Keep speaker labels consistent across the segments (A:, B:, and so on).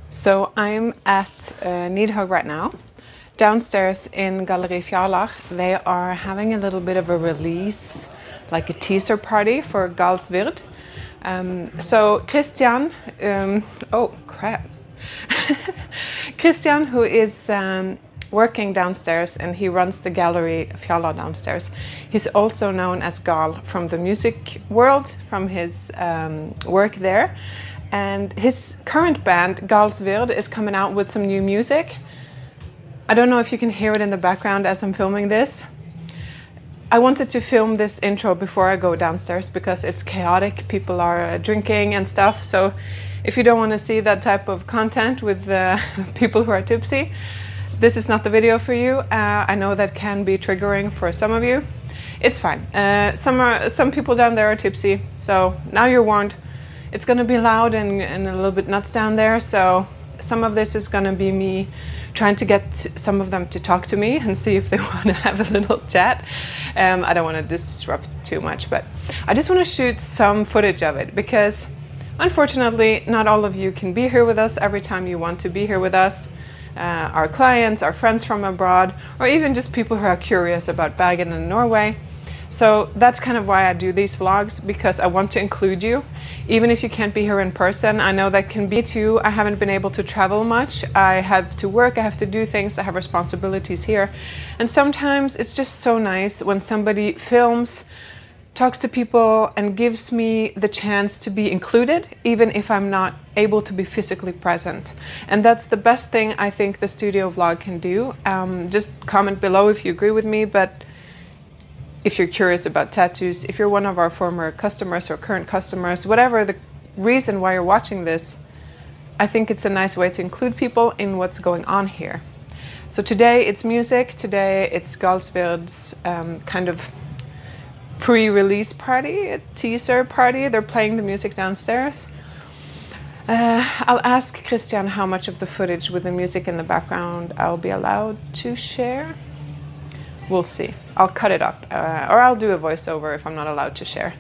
A: So I'm at Nidhogg right now. Downstairs in Gallery Fjalar, they are having a little bit of a release, like a teaser party for Gaahls Wyrd. So Kristian, oh crap. Kristian, who is working downstairs, and he runs the Gallery Fjalar downstairs. He's also known as Gahl from the music world, from his work there. And his current band, Gaahls Wyrd, is coming out with some new music. I don't know if you can hear it in the background as I'm filming this. I wanted to film this intro before I go downstairs because it's chaotic. People are drinking and stuff. So if you don't want to see that type of content with people who are tipsy, this is not the video for you. I know that can be triggering for some of you. It's fine. Some people down there are tipsy, so now you're warned. It's going to be loud and a little bit nuts down there, so some of this is going to be me trying to get some of them to talk to me and see if they want to have a little chat. I don't want to disrupt too much, but I just want to shoot some footage of it because unfortunately not all of you can be here with us every time you want to be here with us. Our clients, our friends from abroad, or even just people who are curious about Bergen and Norway. So that's kind of why I do these vlogs, because I want to include you. Even if you can't be here in person, I know that can be too. I haven't been able to travel much. I have to work, I have to do things, I have responsibilities here. And sometimes it's just so nice when somebody films, talks to people and gives me the chance to be included, even if I'm not able to be physically present. And that's the best thing I think the studio vlog can do. Just comment below if you agree with me, but if you're curious about tattoos, if you're one of our former customers or current customers, whatever the reason why you're watching this, I think it's a nice way to include people in what's going on here. So today it's music, today it's Gaahls Wyrd's kind of pre-release party, a teaser party. They're playing the music downstairs. I'll ask Kristian how much of the footage with the music in the background I'll be allowed to share. We'll see. I'll cut it up, or I'll do a voiceover if I'm not allowed to share.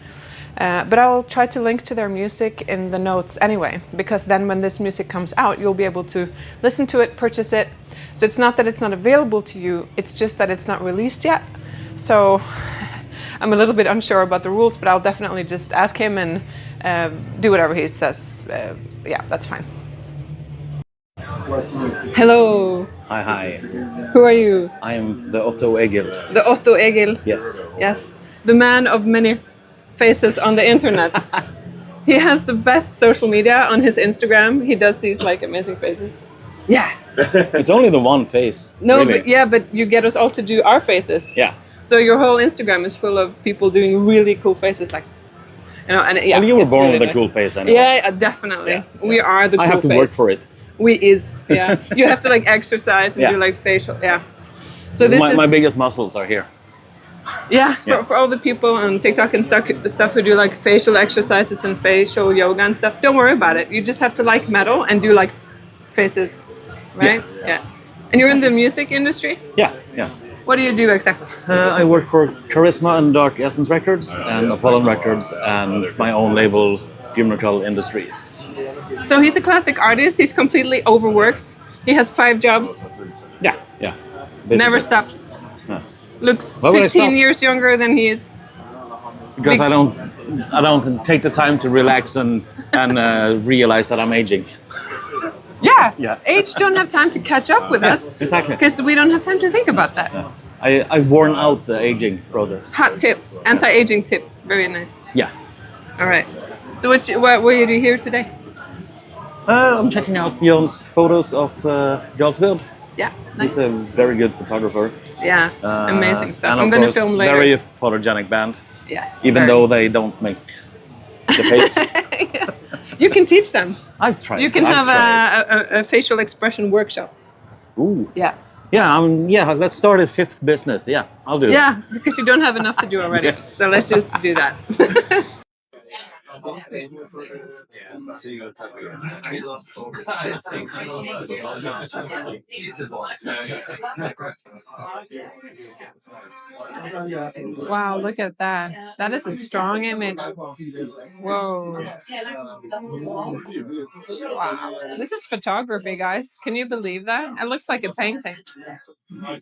A: But I'll try to link to their music in the notes anyway, because then when this music comes out, you'll be able to listen to it, purchase it. So it's not that it's not available to you, it's just that it's not released yet. So I'm a little bit unsure about the rules, but I'll definitely just ask him and do whatever he says. Yeah, that's fine. Hello.
B: Hi, hi.
A: Who are you?
B: I am the Otto Egil.
A: The Otto Egil.
B: Yes.
A: Yes. The man of many faces on the internet. He has the best social media on his Instagram. He does these like amazing faces. Yeah.
B: It's only the one face.
A: No,
B: really.
A: but yeah, but you get us all to do our faces.
B: Yeah.
A: So your whole Instagram is full of people doing really cool faces, like, you know, and yeah.
B: Well, you were born
A: really
B: with a cool face, anyway.
A: Yeah, definitely.
B: Yeah.
A: We are the cool face.
B: I have to work for it.
A: Yeah. You have to like exercise and do like facial, yeah. So this is
B: my biggest muscles are here.
A: Yeah, for all the people on TikTok and stuff who do like facial exercises and facial yoga and stuff, don't worry about it. You just have to like metal and do like faces, right? Yeah. And you're in the music industry?
B: Yeah.
A: What do you do exactly?
B: I work for Charisma and Dark Essence Records and Apollon Records and my own label, Gymnical Industries.
A: So he's a classic artist. He's completely overworked. He has 5 jobs.
B: Yeah. Basically.
A: Never stops.
B: No.
A: Looks
B: Why would I
A: 15
B: stop?
A: years younger than he is.
B: Because I don't take the time to relax and realize that I'm aging.
A: Yeah. Age don't have time to catch up with us.
B: Exactly.
A: Because we don't have time to think about that.
B: Yeah. I've worn out the aging process.
A: Hot tip. Anti-aging tip. Very nice.
B: Yeah.
A: All right. So what were you doing here today?
B: I'm checking out Björn's photos of Gaahls Wyrd.
A: Yeah, nice.
B: He's a very good photographer.
A: Yeah, amazing stuff.
B: And
A: I'm going to film later.
B: Very photogenic band.
A: Yes.
B: Even though they don't make the face.
A: Yeah. You can teach them.
B: I've tried.
A: You can have a facial expression workshop.
B: Ooh.
A: Yeah.
B: Yeah, let's start a 5th business. Yeah, I'll do it.
A: Yeah, because you don't have enough to do already. Yes. So let's just do that. Wow, look at that. That is a strong image. Whoa. Wow. This is photography, guys. Can you believe that? It looks like a painting. I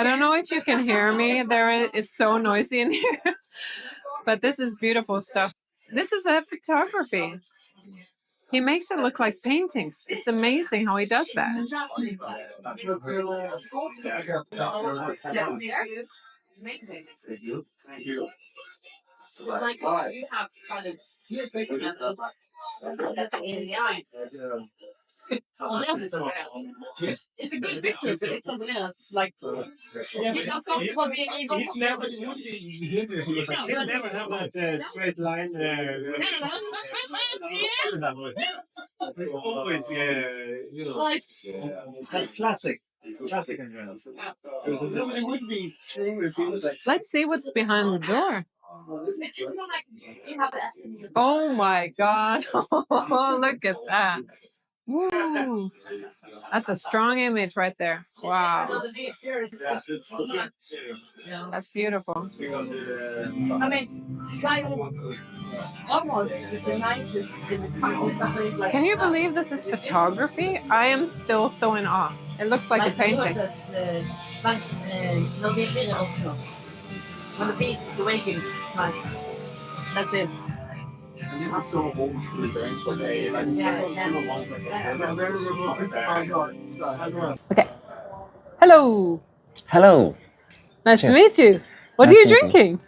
A: don't know if you can hear me. It's so noisy in here. But this is beautiful stuff. This is a photography. He makes it look like paintings. It's amazing how he does that.
C: It's a good picture, but it's Andreas. Like, he's not comfortable being able. He's never have that straight line. Always, like, that's classic. Classic Andreas. It would be true if he was like.
A: Let's see what's behind the door. Oh my God. Oh, look at that. Woo. That's a strong image right there. Wow. That's beautiful.
C: I mean, almost the nicest in the country.
A: Can you believe this is photography? I am still so in awe. It looks like a painting.
C: When the beast awakens, that's it.
D: This is so old school.
A: Okay. Hello.
E: Hello.
A: Nice
E: Cheers.
A: to meet you. What
E: Nice
A: are you
E: to meet you.
A: drinking?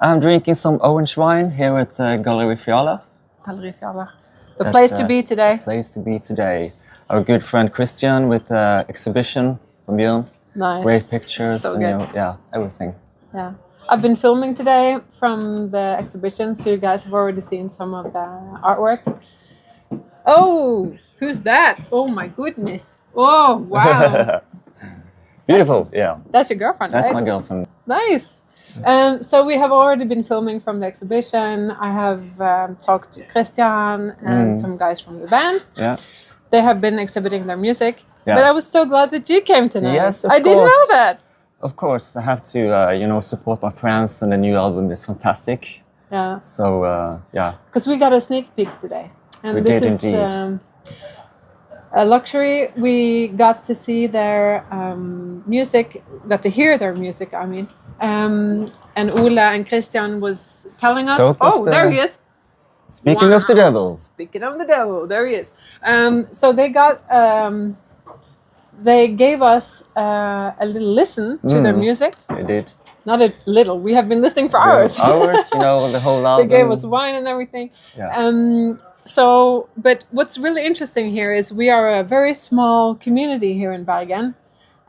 E: I'm drinking some orange wine here at Gallery Fjalar.
A: Gallery Fjalar. The
E: That's,
A: place to be today.
E: Place to be today. Our good friend Kristian with the exhibition from Björn.
A: Nice.
E: Great pictures.
A: So
E: and,
A: good.
E: yeah, everything.
A: Yeah. I've been filming today from the exhibition, so you guys have already seen some of the artwork. Oh, who's that? Oh my goodness. Oh, wow.
E: Beautiful, yeah.
A: That's your girlfriend,
E: That's
A: right?
E: my girlfriend.
A: Nice. So we have already been filming from the exhibition. I have talked to Kristian and some guys from the band.
E: Yeah.
A: They have been exhibiting their music.
E: Yeah.
A: But I was so glad that you came tonight.
E: Yes, of
A: I didn't
E: course.
A: know that.
E: Of course, I have to, support my friends, and the new album is fantastic.
A: Yeah.
E: So, yeah.
A: Because we got a sneak peek today. And
E: We
A: this
E: did
A: is
E: indeed.
A: a luxury. We got to see their music, got to hear their music, I mean. And Ole and Kristian was telling us, there he is.
E: Speaking of the devil.
A: Speaking of the devil, there he is. So they got, they gave us a little listen to their music.
E: They did.
A: Not a little, we have been listening for hours.
E: Hours, the whole album.
A: They gave us wine and everything.
E: Yeah.
A: But what's really interesting here is we are a very small community here in Bergen.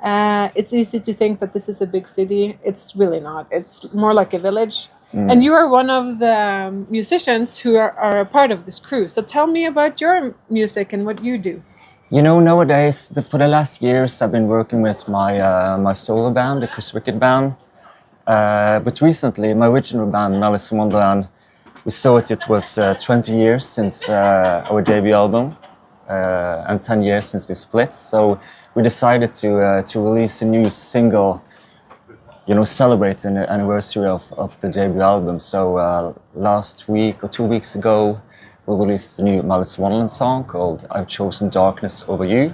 A: It's easy to think that this is a big city. It's really not. It's more like a village. And you are one of the musicians who are a part of this crew. So tell me about your music and what you do.
E: Nowadays, for the last years, I've been working with my solo band, the Chris Wicked band. But recently, my original band, Alice in Wonderland, we saw it was 20 years since our debut album and 10 years since we split. So we decided to release a new single, celebrating the anniversary of the debut album. So last week or 2 weeks ago, we released the new Alice in Wonderland song called I've Chosen Darkness Over You.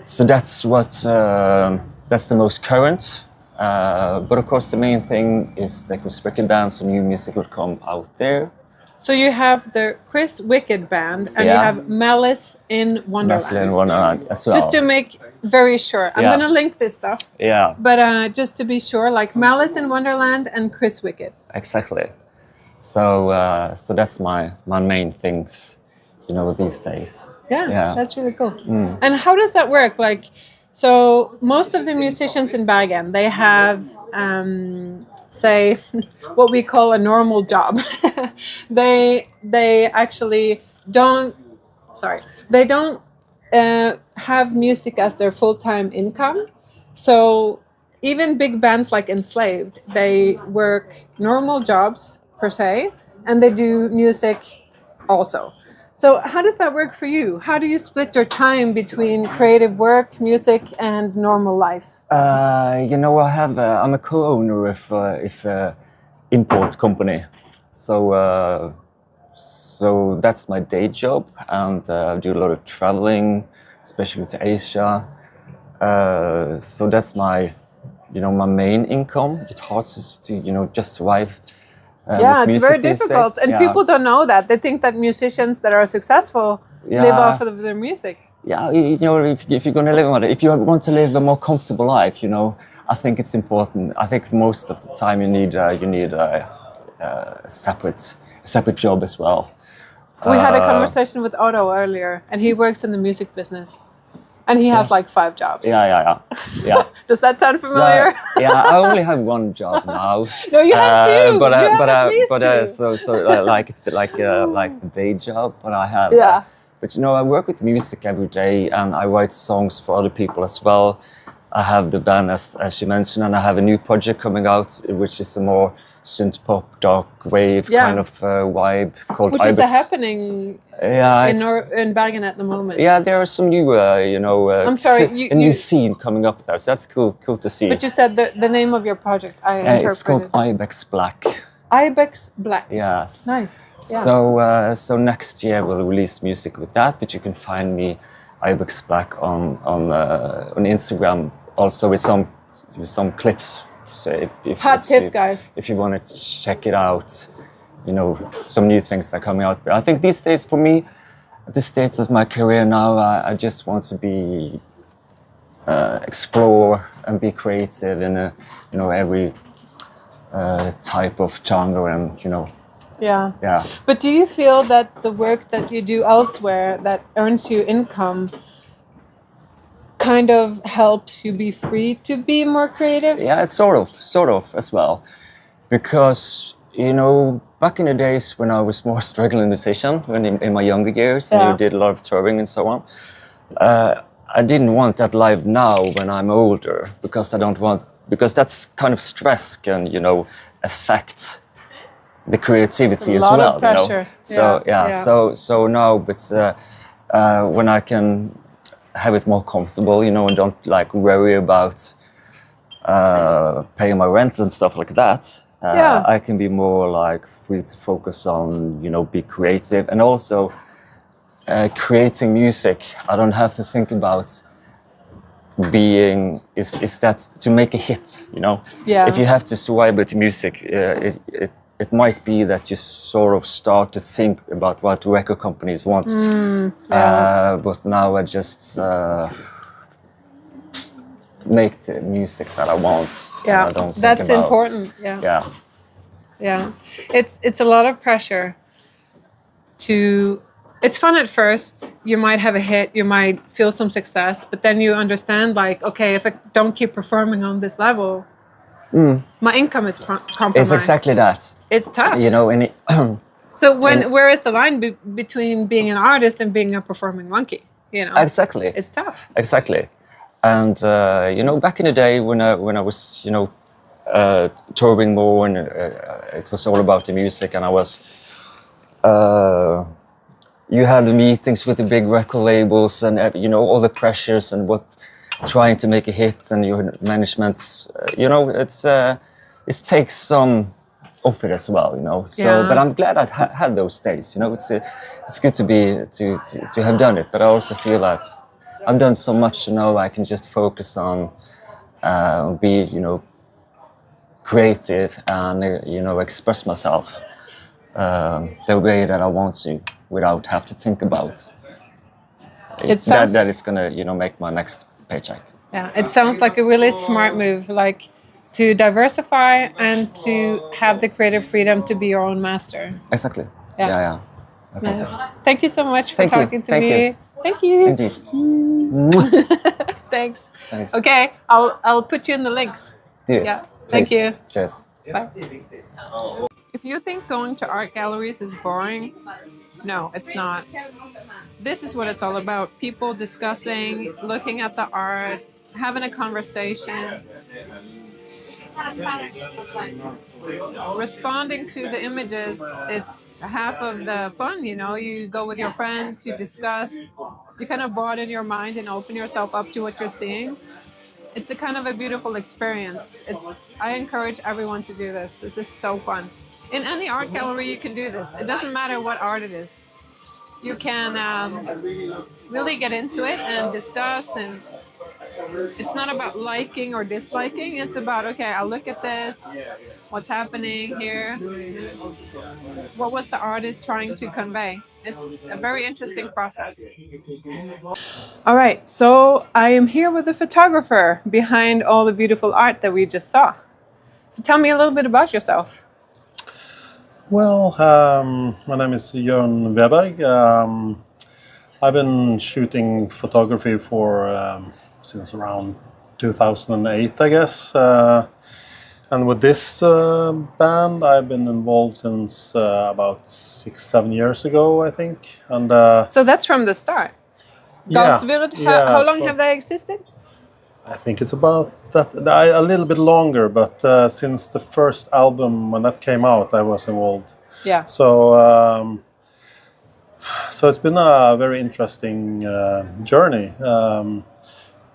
E: So that's that's the most current. But of course the main thing is the Chris Wicked band, so new music will come out there.
A: So you have the Chris Wicked band and you have Malice in Wonderland.
E: Malice in Wonderland as well.
A: Just to make very sure. I'm going to link this stuff.
E: Yeah.
A: But just to be sure, like Malice in Wonderland and Chris Wicked.
E: Exactly. So that's my main things, these days.
A: Yeah, that's really cool. And how does that work? Like, So most of the musicians in Bergen, they have, say, what we call a normal job. They actually don't. Sorry, they don't have music as their full-time income. So even big bands like Enslaved, they work normal jobs per se, and they do music also. So how does that work for you? How do you split your time between creative work, music, and normal life?
E: You know, I'm a co-owner of import company, so so that's my day job, and I do a lot of traveling, especially to Asia. So that's my main income. It's hard to just survive.
A: Yeah, it's very difficult, and people don't know that. They think that musicians that are successful live off of their music.
E: Yeah, if you're going to live on it, if you want to live a more comfortable life, I think it's important. I think most of the time you need a separate job as well.
A: We had a conversation with Otto earlier, and he works in the music business. And he has like 5 jobs.
E: Yeah.
A: Does that sound familiar?
E: So, yeah, I only have one job now.
A: No, you have 2.
E: Like the day job, but I have. But I work with music every day, and I write songs for other people as well. I have the band, as you mentioned, and I have a new project coming out, which is a more synth pop, dark wave kind of vibe called
A: Which is happening in Bergen at the moment.
E: Yeah, there are some new,
A: I'm sorry,
E: a new scene coming up there, so that's cool to see.
A: But you said the name of your project, I interpreted.
E: It's called Ibex Black.
A: Ibex Black.
E: Yes.
A: Nice. Yeah.
E: So next year we'll release music with that, but you can find me Ibex Black on Instagram also with some clips. So
A: guys.
E: If you want to check it out, some new things are coming out. But I think these days, for me, at this stage of my career now, I just want to be explore and be creative in every type of genre, and Yeah.
A: But do you feel that the work that you do elsewhere that earns you income kind of helps you be free to be more creative?
E: Yeah, it's sort of as well, because back in the days when I was more struggling musician, in my younger years, and you did a lot of touring and so on, I didn't want that life now when I'm older, because that's kind of stress can affect the creativity as well.
A: A lot of pressure.
E: So now, but when I can have it more comfortable, and don't worry about paying my rent and stuff like that. I can be more free to focus on, be creative, and also creating music. I don't have to think about is that to make a hit, If you have to survive with music, it might be that you sort of start to think about what record companies want. But now I just make the music that I want.
A: Yeah,
E: I don't think
A: that's
E: about,
A: important. Yeah. It's a lot of pressure to. It's fun at first. You might have a hit, you might feel some success, but then you understand, okay, if I don't keep performing on this level, my income is compromised.
E: It's exactly that.
A: It's tough.
E: So
A: where is the line between being an artist and being a performing monkey?
E: Exactly.
A: It's tough.
E: Exactly. And back in the day when I was touring more, and it was all about the music, and I was you had the meetings with the big record labels, and all the pressures and trying to make a hit, and your management, it takes some of it as well, So, but I'm glad I had those days. It's good to have done it, but I also feel that I've done so much. I can just focus on be creative and express myself the way that I want to, without have to think about that is gonna make my next paycheck.
A: Yeah, it sounds like a really smart move, to diversify and to have the creative freedom to be your own master.
E: Exactly. Yeah. I think so.
A: Thank you so much for talking to me.
E: Thank you.
A: Thank you.
E: Indeed.
A: Thanks.
E: Thanks.
A: Okay, I'll put you in the links.
E: Do it.
A: Yeah. Thank
E: Please.
A: you.
E: Cheers.
A: Bye. If you think going to art galleries is boring, no, it's not. This is what it's all about. People discussing, looking at the art, having a conversation, responding to the images. It's half of the fun, you know. You go with your friends, you discuss, you kind of broaden your mind and open yourself up to what you're seeing. It's a kind of a beautiful experience. I encourage everyone to do this. This is so fun. In any art gallery, you can do this. It doesn't matter what art it is. You can really get into it and discuss, and it's not about liking or disliking. It's about, okay, I'll look at this. What's happening here? What was the artist trying to convey? It's a very interesting process. All right, so I am here with the photographer behind all the beautiful art that we just saw. So tell me a little bit about yourself.
F: Well, my name is Jørn Veberg. I've been shooting photography for since around 2008, I guess. And with this band, I've been involved since about 6-7 years ago, I think. And
A: so that's from the start. Gaahls Wyrd, how long have they existed?
F: I think it's about that, a little bit longer, but since the first album, when that came out, I was involved.
A: Yeah.
F: So it's been a very interesting journey.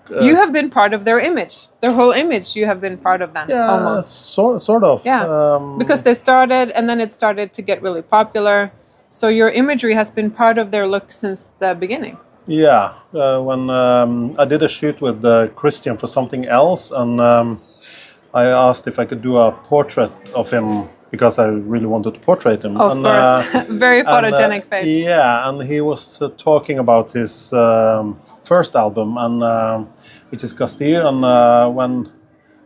A: You have been part of their image, their whole image. You have been part of them,
F: yeah,
A: almost.
F: Sort of.
A: Yeah, because they started, and then it started to get really popular. So your imagery has been part of their look since the beginning.
F: Yeah, when I did a shoot with Kristian for something else, and I asked if I could do a portrait of him because I really wanted to portrait him.
A: Of course, very photogenic face.
F: Yeah, and he was talking about his first album, and which is Castile, and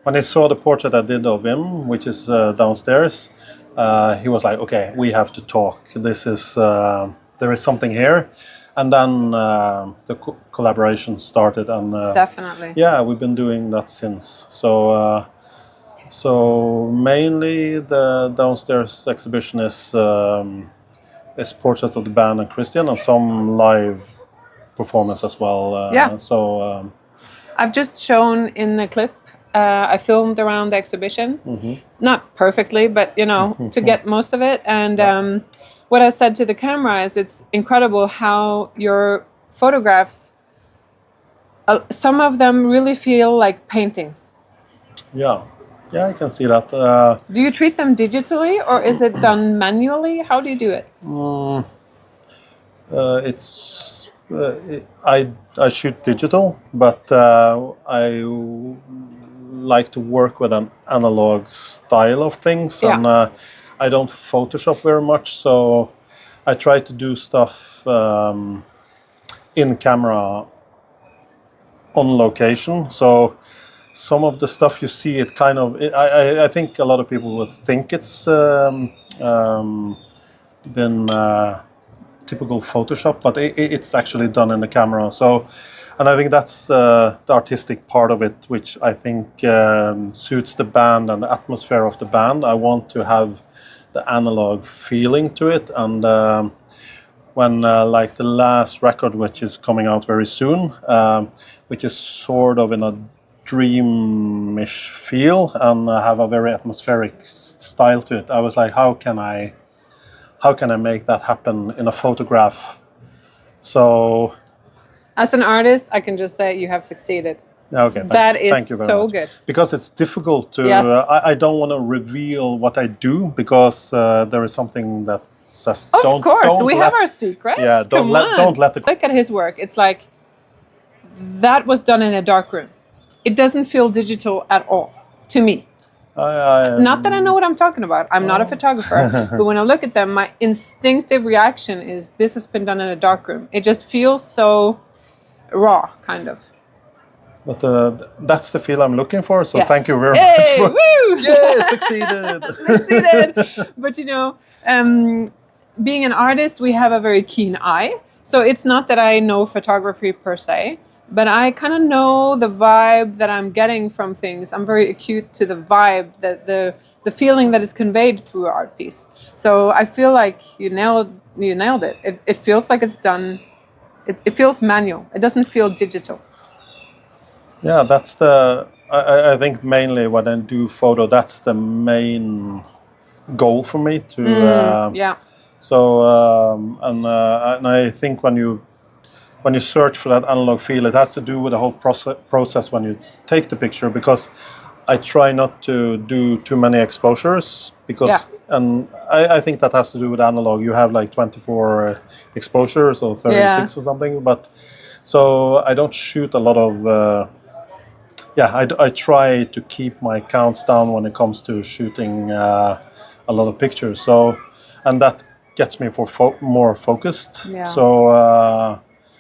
F: when he saw the portrait I did of him, which is downstairs, he was like, "Okay, we have to talk. This is there is something here." And then the collaboration started, and
A: definitely,
F: yeah, we've been doing that since. So mainly the downstairs exhibition is portraits of the band and Kristian, and some live performance as well.
A: Yeah.
F: So
A: I've just shown in the clip. I filmed around the exhibition, not perfectly, but you know, to get most of it. And what I said to the camera is, it's incredible how your photographs, some of them really feel like paintings.
F: Yeah, I can see that.
A: Do you treat them digitally, or is it done manually? How do you do it?
F: I shoot digital, but I like to work with an analog style of things,
A: Yeah.
F: and I don't Photoshop very much, so I try to do stuff in camera on location. So some of the stuff you see, it kind of, I think a lot of people would think it's been typical Photoshop, but it's actually done in the camera. So, and I think that's the artistic part of it, which I think suits the band and the atmosphere of the band. I want to have the analog feeling to it, and when like the last record, which is coming out very soon, which is sort of in a dreamish feel and have a very atmospheric style to it, I was like, how can I make that happen in a photograph? So
A: as an artist, I can just say you have succeeded.
F: Okay,
A: thank you very
F: so
A: much. Good.
F: Because it's difficult to.
A: Yes.
F: I don't want to reveal what I do, because there is something that says.
A: Of course, we have our secrets.
F: Yeah, don't let the.
A: Look at his work. It's like that was done in a dark room. It doesn't feel digital at all to me. Not that I know what I'm talking about. I'm not a photographer, but when I look at them, my instinctive reaction is this has been done in a dark room. It just feels so raw, kind of.
F: But that's the feel I'm looking for, so
A: yes.
F: Thank you very
A: much.
F: For,
A: woo!
F: Yeah, succeeded!
A: Succeeded! But you know, being an artist, we have a very keen eye. So it's not that I know photography per se, but I kind of know the vibe that I'm getting from things. I'm very acute to the vibe, the feeling that is conveyed through an art piece. So I feel like you nailed it. It feels like it's done. It feels manual. It doesn't feel digital.
F: Yeah, that's I think mainly when I do photo, that's the main goal for me to.
A: Yeah.
F: So and I think when you search for that analog feel, it has to do with the whole process when you take the picture, because I try not to do too many exposures, because and I think that has to do with analog. You have like 24 exposures or 36 or something, but so I don't shoot a lot of. I try to keep my counts down when it comes to shooting a lot of pictures. So, and that gets me more focused.
A: Yeah.
F: So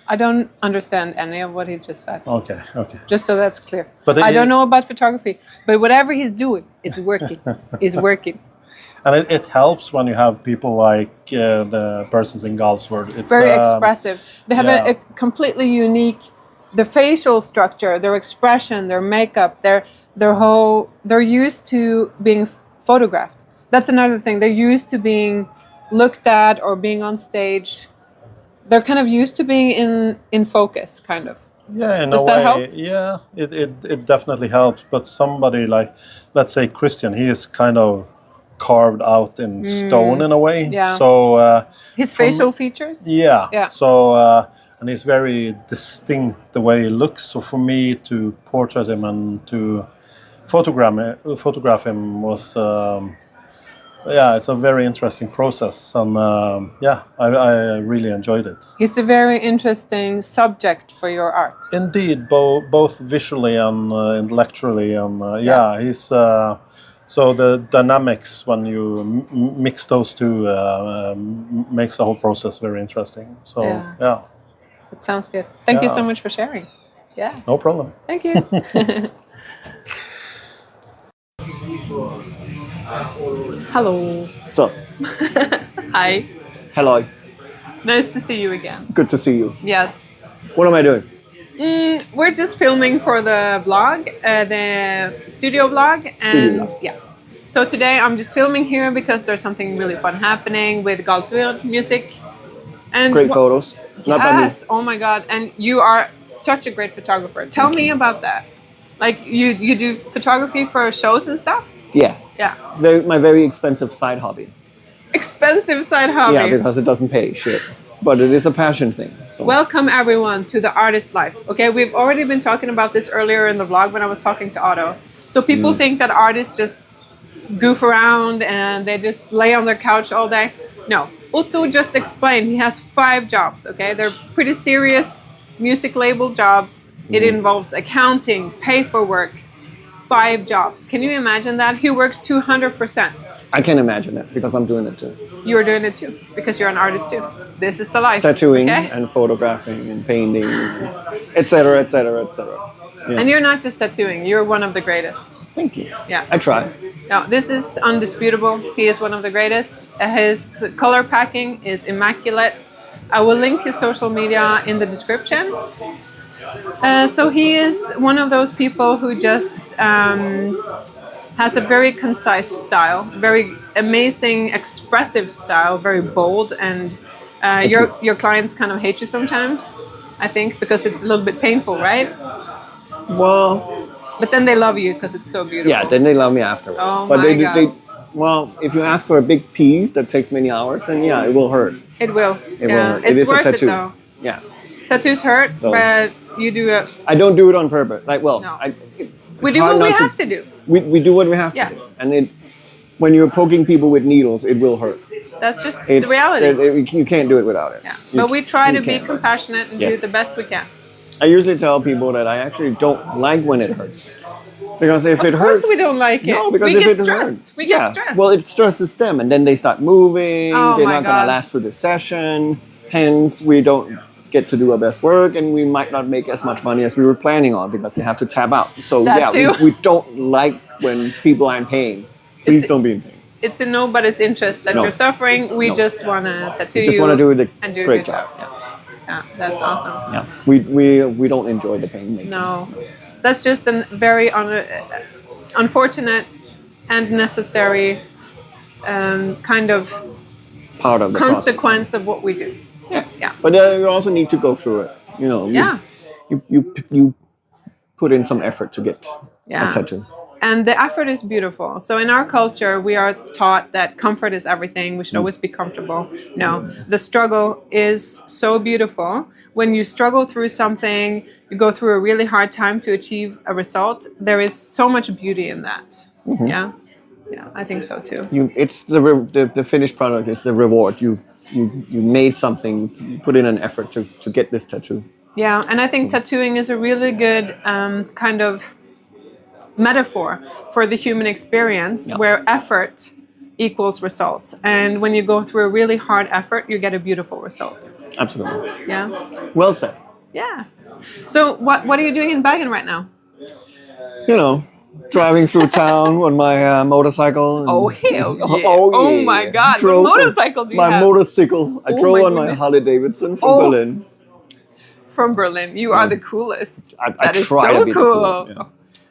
A: I don't understand any of what he just said.
F: Okay.
A: Just so that's clear.
F: But
A: I don't know about photography, but whatever he's doing, it's working. It's working.
F: And it helps when you have people like the persons in Gaahls Wyrd. It's
A: very expressive. They have a completely unique. The facial structure, their expression, their makeup, they're used to being photographed. That's another thing. They're used to being looked at or being on stage. They're kind of used to being in focus, kind of.
F: Yeah, in
A: Does
F: a
A: that
F: way,
A: help?
F: yeah, it definitely helps. But somebody like, let's say Kristian, he is kind of carved out in stone in a way.
A: Yeah.
F: So
A: his facial features.
F: Yeah. So and he's very distinct the way he looks. So for me to portrait him and to photograph him was. It's a very interesting process, and I really enjoyed it.
A: He's a very interesting subject for your art.
F: Indeed, both visually and intellectually, and he's so the dynamics when you mix those two makes the whole process very interesting. So yeah.
A: That sounds good. Thank you so much for sharing. Yeah.
F: No problem.
A: Thank you. Hello.
G: So,
A: Hi.
G: hello.
A: Nice to see you again.
G: Good to see you.
A: Yes.
G: What am I doing?
A: We're just filming for the vlog, the studio vlog. Yeah. So today I'm just filming here because there's something really fun happening with Gaahls Wyrd music. And
G: Great photos. Not by me.
A: Yes, oh my God. And you are such a great photographer. Tell me about that. Like you do photography for shows and stuff?
G: Yeah.
A: Yeah.
G: My very expensive side hobby.
A: Expensive side hobby.
G: Yeah, because it doesn't pay shit. But it is a passion thing. So.
A: Welcome everyone to the artist life. Okay, we've already been talking about this earlier in the vlog when I was talking to Otto. So people think that artists just goof around and they just lay on their couch all day. No. Otto just explained he has 5 jobs, okay? They're pretty serious music label jobs. It involves accounting, paperwork, 5 jobs. Can you imagine that? He works 200%.
G: I can imagine that because I'm doing it too.
A: You're doing it too because you're an artist too. This is the life.
G: Tattooing
A: okay?
G: and photographing and painting, etc., etc., etc. Yeah.
A: And you're not just tattooing, you're one of the greatest.
G: Thank you.
A: Yeah.
G: I try.
A: No, this is undisputable. He is one of the greatest. His color packing is immaculate. I will link his social media in the description. So he is one of those people who just has a very concise style, very amazing, expressive style, very bold, and your clients kind of hate you sometimes, I think, because it's a little bit painful, right?
G: Well...
A: But then they love you because it's so beautiful.
G: Yeah, then they love me afterwards.
A: Oh
G: but
A: my God.
G: Well, if you ask for a big piece that takes many hours, then yeah, it will hurt.
A: It will.
G: It will hurt.
A: It's
G: It is
A: worth
G: a
A: it
G: tattoo.
A: though.
G: Yeah.
A: Tattoos hurt,
G: So-
A: but you do it.
G: I don't do it on purpose. Like, well,
A: No.
G: it's
A: We do
G: hard
A: what we
G: not
A: have to do.
G: We do what we have
A: Yeah.
G: to do. And when you're poking people with needles, it will hurt.
A: That's just the reality.
G: You can't do it without it.
A: Yeah.
G: You
A: But we try to
G: you
A: be
G: can't.
A: compassionate and do
G: Yes.
A: the best we can.
G: I usually tell people that I actually don't like when it hurts. Because if it
A: Of
G: hurts...
A: course we don't like it.
G: No, because
A: we
G: if
A: get
G: it
A: stressed.
G: hurts,
A: We get stressed.
G: Well, it stresses them, and then they start moving.
A: Oh
G: They're
A: my
G: not going
A: God.
G: to last through the session. Hence, we don't get to do our best work, and we might not make as much money as we were planning on because they have to tab out. So
A: That too.
G: we don't like when people aren't paying. Please don't be in pain.
A: It's in nobody's interest that
G: No.
A: you're suffering. We
G: No.
A: just want to tattoo
G: We just
A: you
G: want to do
A: and do a
G: great
A: good job.
G: job. Yeah.
A: Yeah, that's awesome.
G: Yeah, we don't enjoy the pain making.
A: No, that's just a very unfortunate and necessary kind of
G: Part of the
A: consequence of what we do.
G: process.
A: Yeah.
G: But you also need to go through it. You know.
A: Yeah.
G: You put in some effort to get
A: Yeah.
G: a tattoo.
A: And the effort is beautiful. So in our culture, we are taught that comfort is everything. We should always be comfortable. No, the struggle is so beautiful. When you struggle through something, you go through a really hard time to achieve a result. There is so much beauty in that. Yeah, I think so too.
G: It's the finished product is the reward. You made something. You put in an effort to get this tattoo.
A: Yeah, and I think tattooing is a really good kind of metaphor for the human experience, where effort equals results. And when you go through a really hard effort, you get a beautiful result.
G: Absolutely.
A: Yeah.
G: Well said.
A: Yeah. So what are you doing in Bergen right now?
G: You know, driving through town on my motorcycle. And,
A: Oh, hell yeah.
G: Oh
A: my God.
G: Drove
A: What motorcycle do you
G: my
A: have?
G: motorcycle. I drove
A: my
G: on my
A: goodness.
G: Harley Davidson from Berlin.
A: From Berlin. You are the coolest.
G: I
A: That is
G: try
A: so
G: to be the
A: cool.
G: cool, yeah.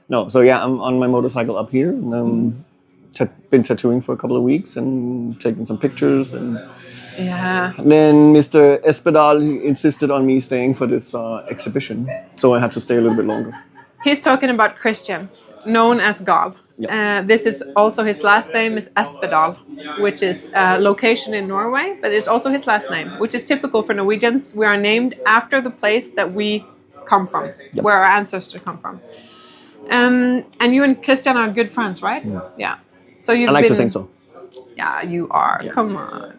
G: No, so yeah, I'm on my motorcycle up here, and been tattooing for a couple of weeks and taking some pictures, and
A: Yeah.
G: then Mr. Espedal insisted on me staying for this exhibition, so I had to stay a little bit longer.
A: He's talking about Kristian, known as Gaahl. This is also his last name is Espedal, which is a location in Norway, but it's also his last name, which is typical for Norwegians. We are named after the place that we come from, where our ancestors come from. And you and Kristian are good friends, right? Yeah. So you've
G: I like
A: been,
G: to think so.
A: Yeah, you are. Yeah. Come on.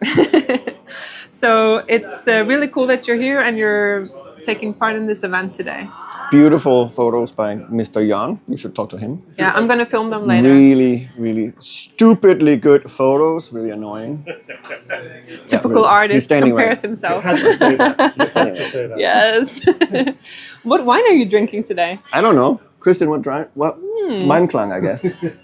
A: So it's really cool that you're here and you're taking part in this event today.
G: Beautiful photos by Mr. Jørn. You should talk to him.
A: Yeah, I'm going to film them later.
G: Really, really stupidly good photos. Really annoying.
A: Typical artist compares
G: right.
A: himself.
F: Had to say that.
A: Yes. What wine are you drinking today?
G: I don't know. Kristian, what? Mindklang, I guess.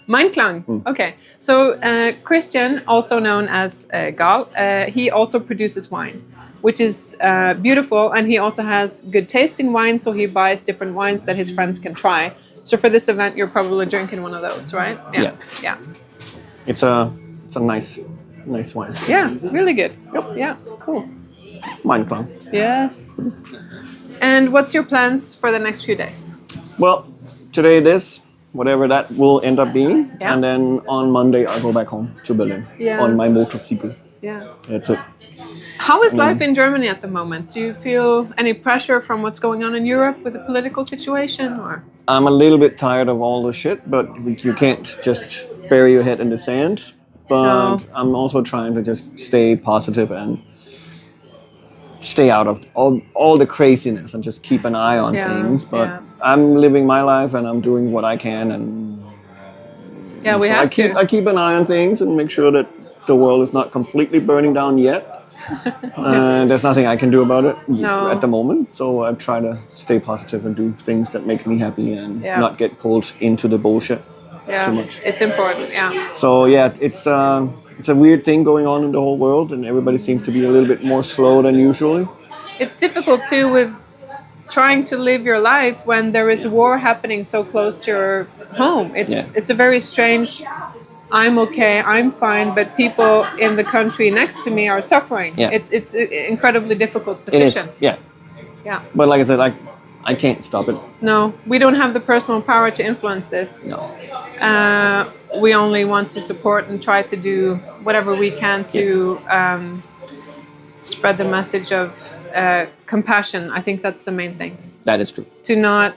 A: Mindklang. Okay. So Kristian, also known as Gaahl, he also produces wine, which is beautiful, and he also has good tasting wine, so he buys different wines that his friends can try. So for this event, you're probably drinking one of those, right? Yeah.
G: It's a nice wine.
A: Yeah, really good. Yep. Yeah, cool.
G: Mindklang.
A: Yes. And what's your plans for the next few days?
G: Well, today whatever that will end up being,
A: Yeah.
G: and then on Monday I'll go back home to Berlin on my motorcycle.
A: Yeah.
G: That's it.
A: How is life in Germany at the moment? Do you feel any pressure from what's going on in Europe with the political situation, or?
G: I'm a little bit tired of all the shit, but you can't just bury your head in the sand. But
A: No.
G: I'm also trying to just stay positive and stay out of all the craziness and just keep an eye on things. But I'm living my life and I'm doing what I can, and
A: We
G: so
A: have
G: I keep an eye on things and make sure that the world is not completely burning down yet. There's nothing I can do about it at the moment, so I try to stay positive and do things that make me happy and not get pulled into the bullshit too much.
A: It's important.
G: So it's a weird thing going on in the whole world, and everybody seems to be a little bit more slow than usually.
A: It's difficult too with trying to live your life when there is war happening so close to your home. It's a very strange. I'm okay, I'm fine, but people in the country next to me are suffering.
G: Yeah.
A: It's an incredibly difficult position.
G: It is, yeah. But like I said, I can't stop it.
A: No, we don't have the personal power to influence this.
G: No.
A: We only want to support and try to do whatever we can to spread the message of compassion. I think that's the main thing.
G: That is true.
A: To not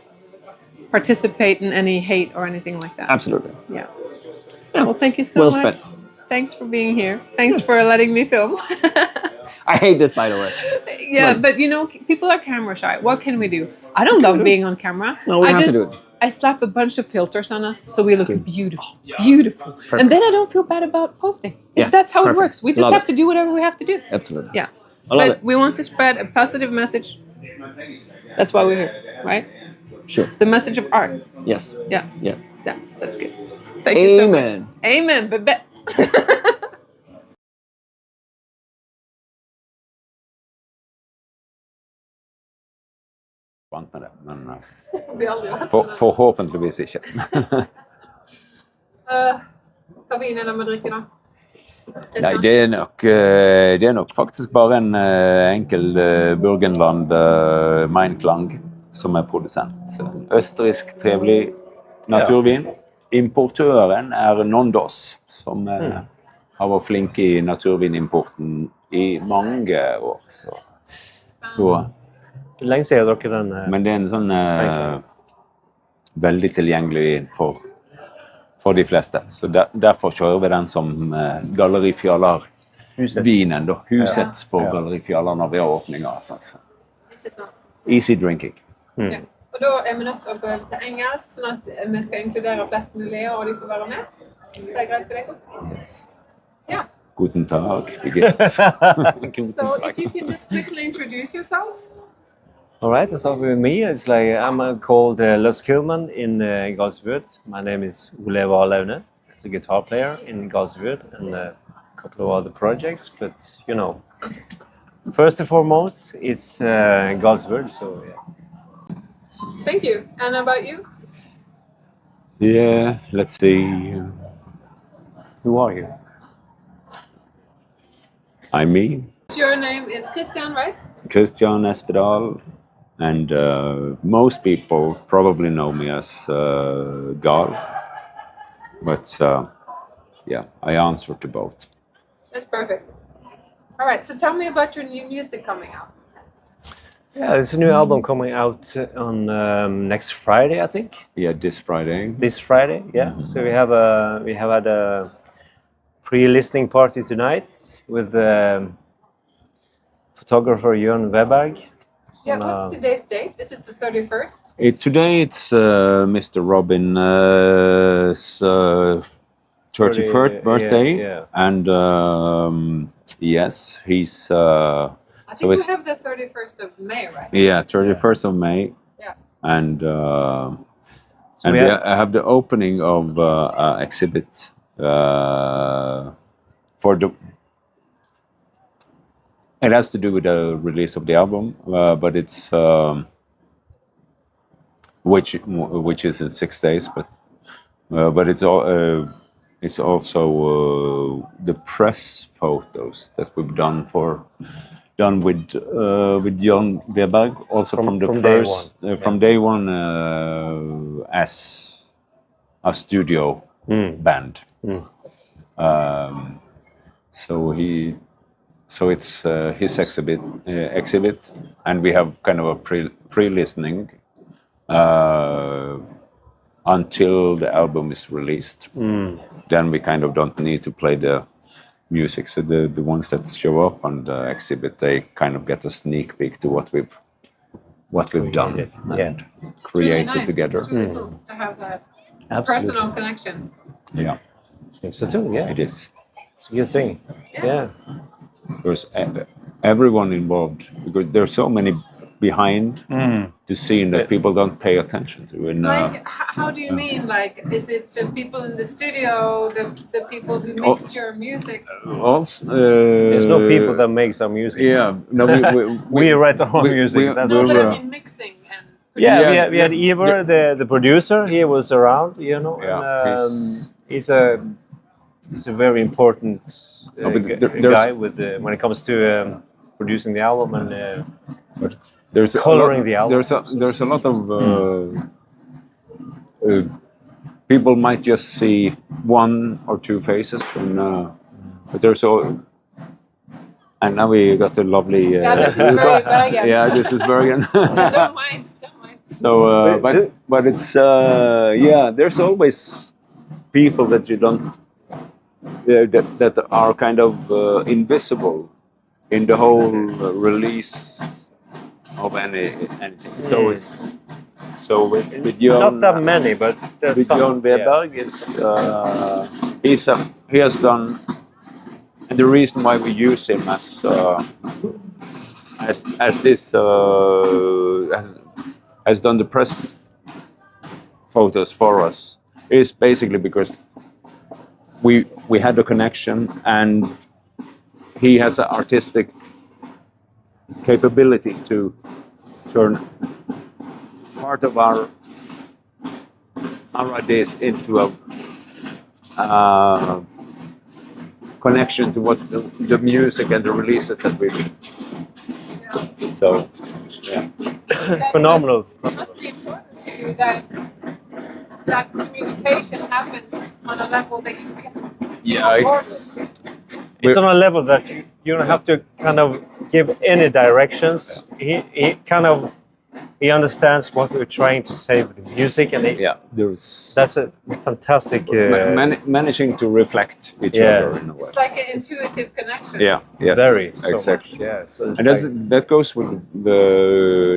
A: participate in any hate or anything like that.
G: Absolutely.
A: Yeah. Well, thank you so
G: Well
A: much.
G: spent.
A: Thanks for being here. Thanks for letting me film.
G: I hate this, by the way.
A: But you know, people are camera shy. What can we do? I don't love being on camera.
G: No, we have to do it.
A: I slap a bunch of filters on us so we look beautiful. Beautiful.
G: Perfect.
A: And then I don't feel bad about posting.
G: Yeah,
A: That's how
G: perfect.
A: it works. We just
G: Love
A: have
G: it.
A: to do whatever we have to do.
G: Absolutely.
A: Yeah.
G: I love
A: But
G: it.
A: we want to spread a positive message. That's why we're here, right?
G: Sure.
A: The message of art.
G: Yes.
A: Yeah.
G: Yeah.
A: Yeah, that's good. Thank you so much.
G: Amen.
A: Amen, baby.
H: vant med det, men
A: Vi har aldri vært med det.
H: forhåpentligvis ikke.
A: Hva vin er det med drikke da?
H: Nei, det er nok faktisk bare en enkel Burgenland Mainklang som er produsent. Så en østerriksk trevelig naturvin. Importøren er Nondos, som har vært flink i naturvinimporten i mange år. Så.
I: Lenge siden dere den?
H: Men det er en sånn veldig tilgjengelig vin for de fleste. Så derfor kjører vi den som Gallery Fjalar vinen da. Husets på Gallery Fjalar når vi har åpninger. Sånn. Easy drinking.
A: Ja. Og da er vi nødt til å gå over til engelsk, sånn at vi skal inkludere flest mulig, og de får være med. Så det er greit for deg?
H: Yes.
A: Ja.
H: Guten Tag, begins.
A: So if you can just quickly introduce yourselves.
I: All right, to start with me, it's like I'm called Lars Kilman in Gaahls Wyrd. My name is Ole Valevne. I'm a guitar player in Gaahls Wyrd and a couple of other projects, but you know, first and foremost, it's Gaahls Wyrd, so yeah.
A: Thank you. And about you?
H: Yeah, let's see. Who are you? I'm me.
A: Your name is Kristian, right?
H: Kristian Espedal, and most people probably know me as Gaahl, but yeah, I answer to both.
A: That's perfect. All right, so tell me about your new music coming out.
I: Yeah, there's a new album coming out on next Friday, I think.
H: Yeah, this Friday.
I: This Friday, yeah. Mm-hmm. So we have had a pre-listening party tonight with photographer Jørn Veberg.
A: Yeah, what's today's date? Is it the 31st?
H: Today it's Mr. Robin's 31st birthday, and yes, he's.
A: I think we have the 31st of May, right?
H: Yeah, 31st of May.
A: Yeah.
H: And we have the opening of exhibit for the. It has to do with the release of the album, but it's which is in 6 days, but it's all. It's also the press photos that we've done with Jørn Veberg, also from day one as a studio band. So it's his exhibit, and we have kind of a pre-listening until the album is released. Then we kind of don't need to play the music. So the ones that show up on the exhibit, they kind of get a sneak peek to what we've done and created
A: really nice.
H: Together.
A: It's really cool to have that personal connection.
H: Yeah,
I: it's a too. Yeah,
H: it is.
I: It's a good thing. Yeah.
H: There's everyone involved because there's so many behind the scene that people don't pay attention to. And,
A: how do you mean? Like, is it the people in the studio, the people who mix your music?
H: Also,
I: there's no people that makes our music.
H: Yeah, no,
I: we write our own music.
A: That's but I mean mixing and.
I: Yeah, we had Ivar, the producer. He was around, you know.
H: Yeah,
I: and, he's a very important guy with when it comes to producing the album and.
H: There's
I: coloring the album.
H: There's a lot of people might just see one or two faces, but there's all. And now we got a lovely.
A: This is Bergen.
H: Yeah, this is Bergen.
A: Don't mind.
H: So, but it's there's always people that you don't that are kind of invisible in the whole release of anything. So it's with Jørn,
I: not that many, but
H: with Jørn Veberg, he has done, and the reason why we use him as this has done the press photos for us is basically because we had a connection and he has an artistic capability to turn part of our ideas into a connection to what the music and the releases that we do. So, yeah.
I: Phenomenal.
A: It must be important to you that communication happens on a level that you can.
H: Yeah,
I: it's on a level that you don't have to kind of give any directions. He understands what we're trying to say with the music, and that's a fantastic.
H: Managing to reflect each other in a way.
A: It's like an intuitive connection.
H: Yeah. Yes.
I: Very.
H: Exactly.
I: So much, yeah. So
H: And that goes with the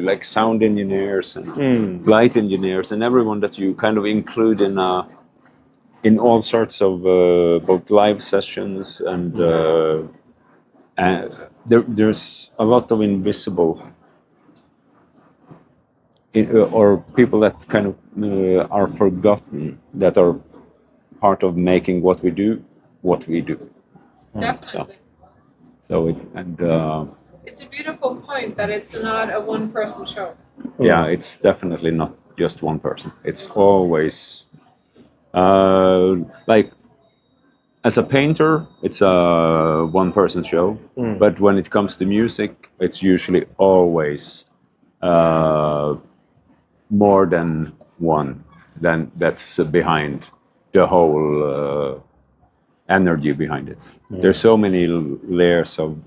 H: like sound engineers and light engineers and everyone that you kind of include in all sorts of both live sessions and there's a lot of invisible or people that kind of are forgotten that are part of making what we do.
A: Definitely.
H: So
A: it's a beautiful point that it's not a one-person show.
H: Yeah, it's definitely not just one person. It's always like as a painter, it's a one-person show. But when it comes to music, it's usually always more than one. Then that's behind the whole energy behind it. There's so many layers of.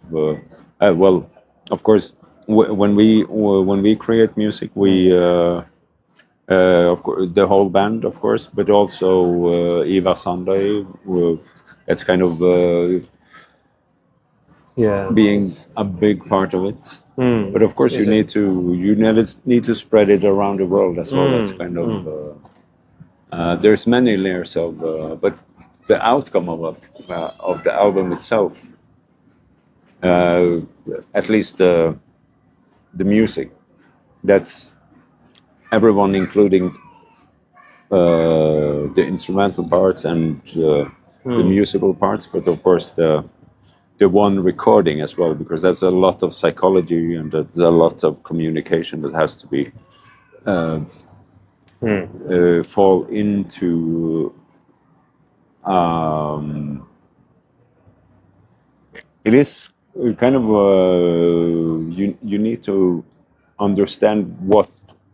H: Well, of course, when we create music, we of course the whole band, of course, but also Ivar Sunday. That's kind of being a big part of it. But of course, you need to spread it around the world as well. That's kind of there's many layers of, but the outcome of the album itself, at least the music, that's everyone, including the instrumental parts and the musical parts, but of course the one recording as well, because that's a lot of psychology and there's a lot of communication that has to be fall into. It is kind of you need to understand what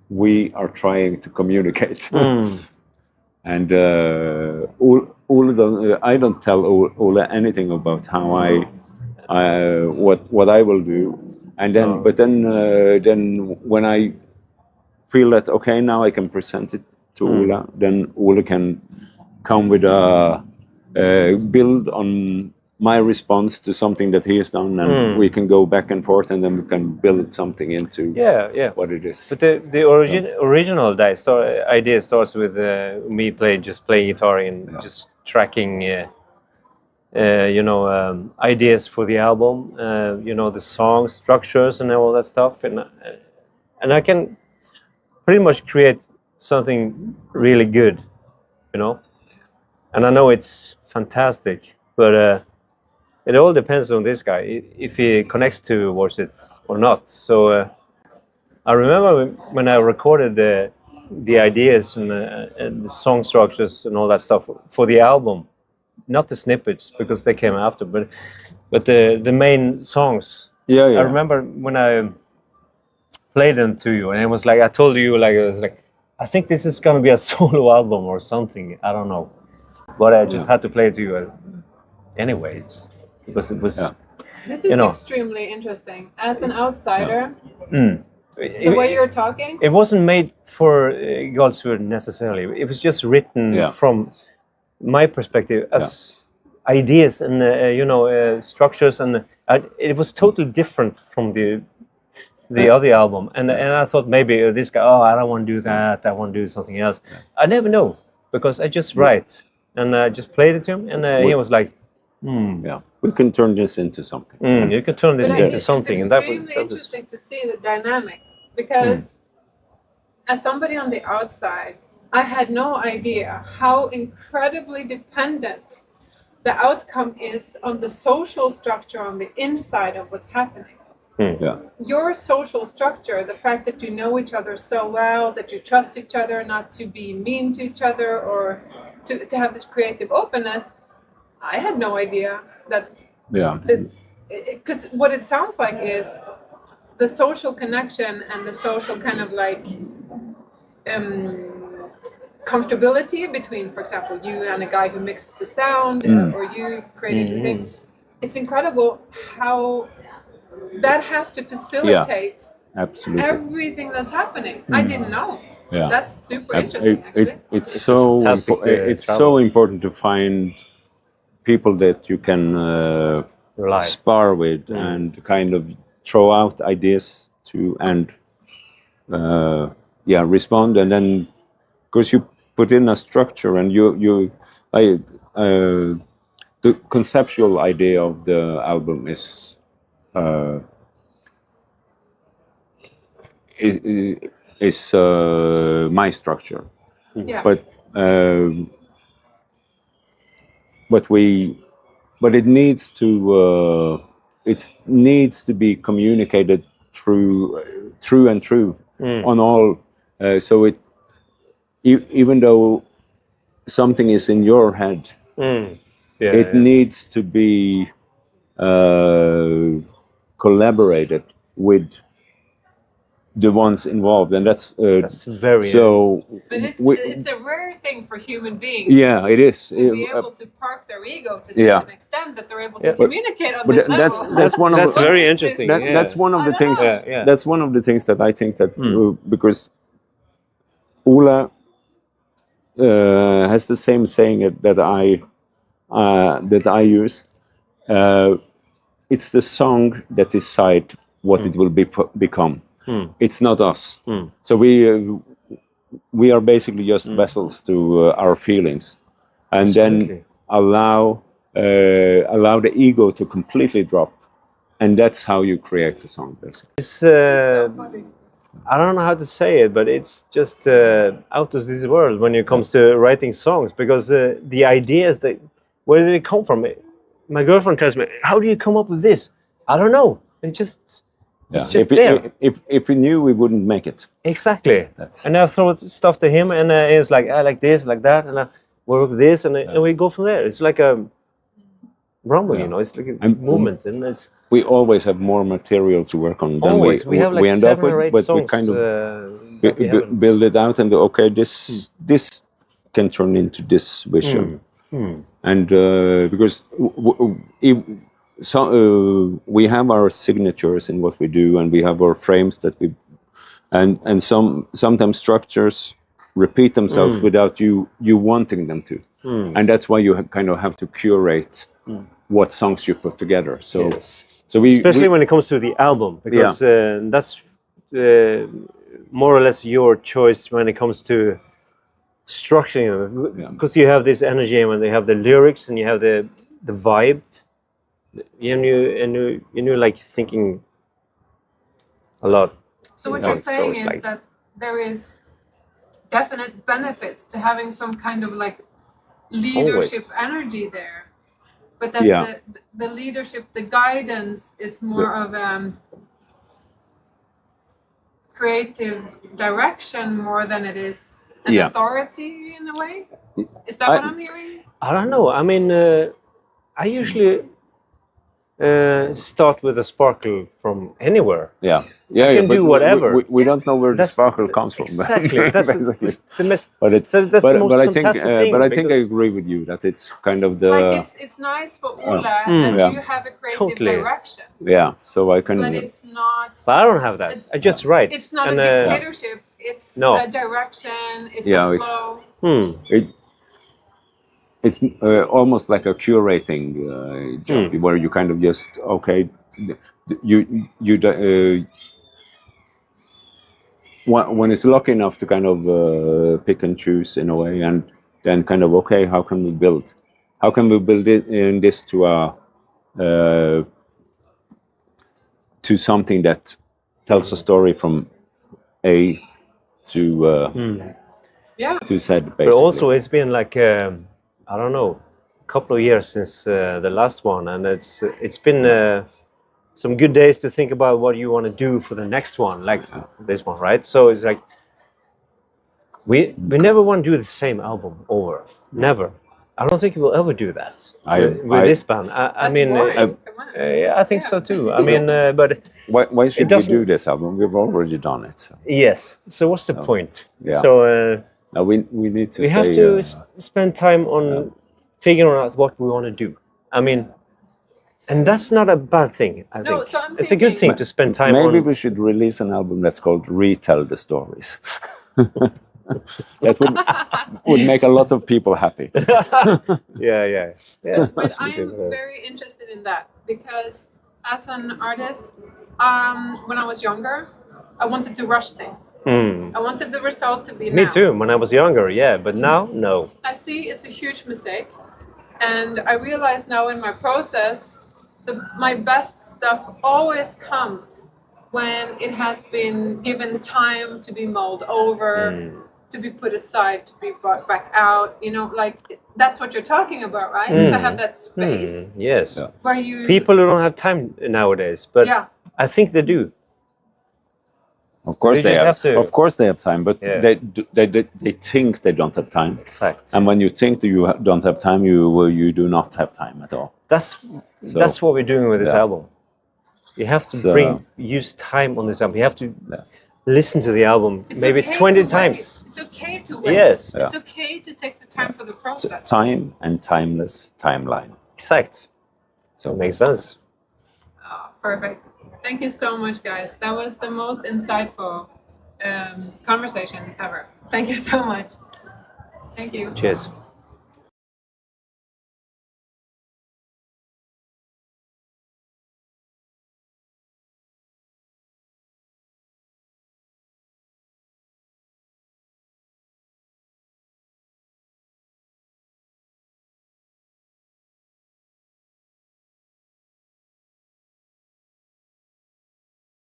H: we are trying to communicate. And Ole, I don't tell Ole anything about how what I will do, and then but then when I feel that okay, now I can present it to Ole, then Ole can come with a build on my response to something that he has done, and we can go back and forth, and then we can build something into what it is.
I: But the original idea starts with me playing guitar and just tracking, ideas for the album, the song structures and all that stuff, and I can pretty much create something really good, and I know it's fantastic, but. It all depends on this guy, if he connects towards it or not. So I remember when I recorded the ideas and the song structures and all that stuff for the album, not the snippets because they came after, but the main songs. I remember when I played them to you, and it was like I told you, I think this is gonna be a solo album or something. I don't know, but I just had to play it to you anyways. Because it was.
A: This is extremely interesting. As an outsider, the way you're talking.
I: It wasn't made for Gaahls Wyrd necessarily. It was just written from my perspective as ideas and structures, and it was totally different from the other album. And I thought maybe this guy, I don't want to do that. I want to do something else. I never know because I just write and I just played it to him, and he was like.
H: We can turn this into something.
I: You can turn this into something,
A: and that was interesting to see the dynamic because, as somebody on the outside, I had no idea how incredibly dependent the outcome is on the social structure on the inside of what's happening.
H: Yeah.
A: Your social structure, the fact that you know each other so well, that you trust each other not to be mean to each other or to have this creative openness, I had no idea that.
H: Yeah.
A: Because what it sounds like is the social connection and the social kind of like comfortability between, for example, you and a guy who mixes the sound or you creating the thing. It's incredible how that has to facilitate
H: absolutely
A: everything that's happening. I didn't know.
H: Yeah.
A: That's super interesting, actually.
H: It's so so important to find people that you can spar with and kind of throw out ideas to and respond, and then because you put in a structure and the conceptual idea of the album is my structure, but it needs to be communicated through on all. So even though something is in your head, it needs to be collaborated with the ones involved, and that's
I: very
A: so. But it's a rare thing for human beings.
H: Yeah, it is
A: to be able to park their ego to such an extent that they're able to communicate on this level.
H: That's
I: very interesting.
H: That's one of the things. That's one of the things that I think that because Ole has the same saying that I use. It's the song that decide what it will become. It's not us. So we are basically just vessels to our feelings, and then allow the ego to completely drop, and that's how you create the song. Basically,
I: it's I don't know how to say it, but it's just out of this world when it comes to writing songs, because the ideas where did it come from? My girlfriend tells me, "How do you come up with this?" I don't know. It's just there.
H: If we knew, we wouldn't make it.
I: Exactly. And I throw stuff to him, and it's like, I like this, like that, and I work with this, and we go from there. It's like a rumble, you know. It's like a movement, and it's.
H: We always have more material to work on than
I: we have like
H: we end up with, but
I: songs,
H: we kind of build it out, and this can turn into this vision, and because we have our signatures in what we do, and we have our frames that we, and sometimes structures repeat themselves without you wanting them to, and that's why you kind of have to curate what songs you put together. So.
I: Yes.
H: So
I: especially when it comes to the album, because that's more or less your choice when it comes to structuring them, because you have this energy, and when they have the lyrics and you have the vibe, and you like thinking a lot.
A: So what you're saying is that there is definite benefits to having some kind of like leadership energy there. But that the leadership, the guidance is more of creative direction more than it is an authority in a way. Is that what I'm hearing?
I: I don't know. I mean, I usually start with a sparkle from anywhere.
H: I
I: can do whatever.
H: We don't know where the sparkle comes from.
I: Exactly. That's the most.
H: But it's
I: the most
H: I think
I: thing.
H: But I think I agree with you that it's kind of the.
A: Like it's nice for Ole that you have a creative direction.
H: Yeah, so I can.
A: But it's not.
I: But I don't have that. I just write.
A: It's not a dictatorship. It's a direction. It's a flow.
H: It's almost like a curating job where you kind of just when it's lucky enough to kind of pick and choose in a way, and then kind of how can we build it in this to something that tells a story from A to Z, basically.
I: But also it's been like I don't know, a couple of years since the last one, and it's been some good days to think about what you want to do for the next one, like this one, right? So it's like we never want to do the same album over, never. I don't think we'll ever do that with this band. I mean, I think so too. I mean, but
H: why should we do this album? We've already done it. So.
I: Yes. So what's the point?
H: Yeah.
I: So
H: no, we need to.
I: We have to spend time on figuring out what we want to do. I mean, and that's not a bad thing. I think
A: so
I: it's a good thing to spend time on.
H: Maybe we should release an album that's called "Retell the Stories." That would make a lot of people happy.
I: Yeah.
A: But I'm very interested in that because as an artist, when I was younger, I wanted to rush things. I wanted the result to be
I: Me
A: now.
I: too, when I was younger, yeah, but now, no.
A: I see it's a huge mistake. And I realize now in my process, my best stuff always comes when it has been given time to be mulled over, to be put aside, to be brought back out. You know, like that's what you're talking about, right? To have that space.
I: Yes.
H: Yeah.
A: Where you...
I: People who don't have time nowadays, but I think they do.
H: Of course they have. Of course they have time, but they think they don't have time.
I: Exactly.
H: And when you think that you don't have time, you do not have time at all.
I: That's what we're doing with this album. You have to use time on this album. You have to listen to the album maybe 20 times.
A: It's okay to wait.
I: Yes.
A: It's okay to take the time for the process.
H: Time and timeless timeline.
I: Exact. So it makes sense.
A: Oh, perfect. Thank you so much, guys. That was the most insightful conversation ever. Thank you so much. Thank you.
I: Cheers.